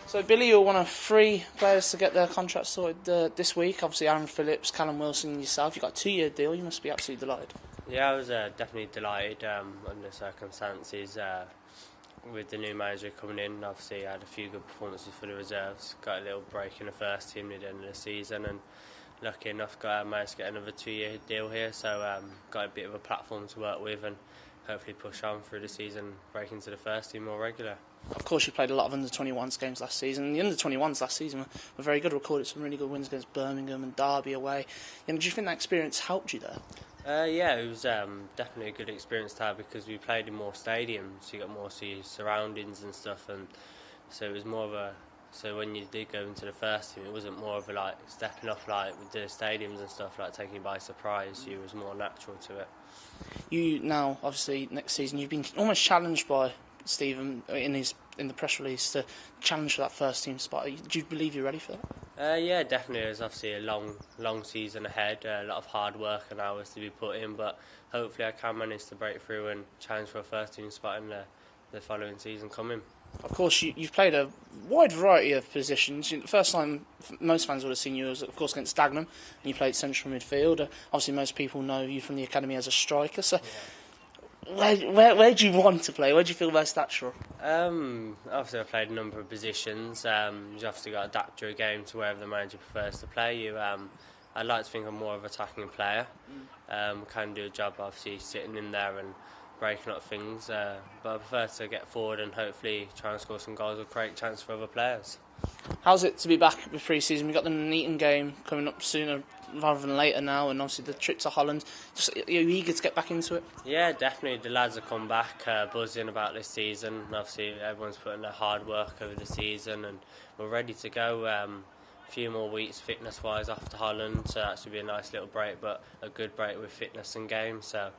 So Billy, you're one of 3 players to get their contracts sorted this week. Obviously Aaron Phillips, Callum Wilson and yourself. You've got a 2-year deal. You must be absolutely delighted. Yeah, I was definitely delighted under circumstances with the new manager coming in. Obviously I had a few good performances for the reserves. Got a little break in the first team near the end of the season, and lucky enough managed to get another 2-year deal here. So got a bit of a platform to work with and hopefully push on through the season, break into the first team more regular. Of course, you played a lot of under-21s games last season. The under-21s last season were very good. Recorded some really good wins against Birmingham and Derby away. Do you think that experience helped you there? Yeah, it was definitely a good experience to have because we played in more stadiums. You got more surroundings and stuff, and so it was more of a. So when you did go into the first team, it wasn't more of a like stepping up like with the stadiums and stuff, like taking you by surprise. You was more natural to it. You now, obviously, next season you've been almost challenged by Stephen in the press release to challenge for that first team spot. Do you believe you're ready for that? Yeah, definitely. There's obviously a long season ahead, a lot of hard work and hours to be put in, but hopefully I can manage to break through and challenge for a first team spot in the following season coming. Of course, you've played a wide variety of positions. The first time most fans would have seen you was, of course, against Dagenham, and you played central midfield. Obviously, most people know you from the academy as a striker. So, where do you want to play? Where do you feel most natural? Obviously, I've played a number of positions. You've obviously got to adapt your game to wherever the manager prefers to play you. I'd like to think I'm more of an attacking player. Can do a job, obviously, sitting in there and breaking up things, but I prefer to get forward and hopefully try and score some goals or create chance for other players. How's it to be back with pre-season? We've got the Neaton game coming up sooner rather than later now, and obviously the trip to Holland. Are you eager to get back into it? Yeah, definitely. The lads have come back buzzing about this season. Obviously everyone's putting their hard work over the season and we're ready to go. A few more weeks fitness wise after Holland, so that should be a nice little break, but a good break with fitness and games. So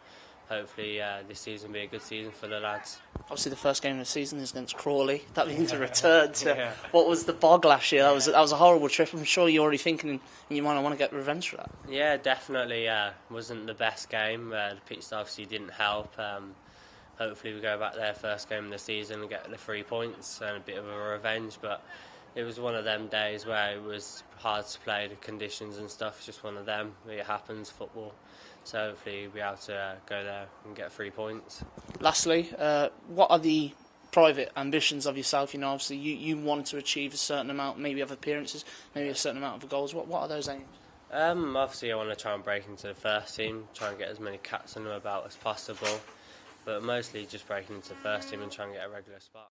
hopefully this season will be a good season for the lads. Obviously the first game of the season is against Crawley. That means a return to what was the bog last year. That was a horrible trip. I'm sure you're already thinking in your mind, I want to get revenge for that. Yeah, definitely. Wasn't the best game. The pitch obviously didn't help. Hopefully we go back there first game of the season and get the 3 points and a bit of a revenge, but it was one of them days where it was hard to play, the conditions and stuff. It's just one of them. It happens, football. So hopefully we'll be able to go there and get 3 points. Lastly, what are the private ambitions of yourself? You know, obviously you want to achieve a certain amount, maybe of appearances, maybe a certain amount of goals. What are those aims? Obviously I want to try and break into the first team, try and get as many caps under my belt as possible, but mostly just breaking into the first team and trying to get a regular spot.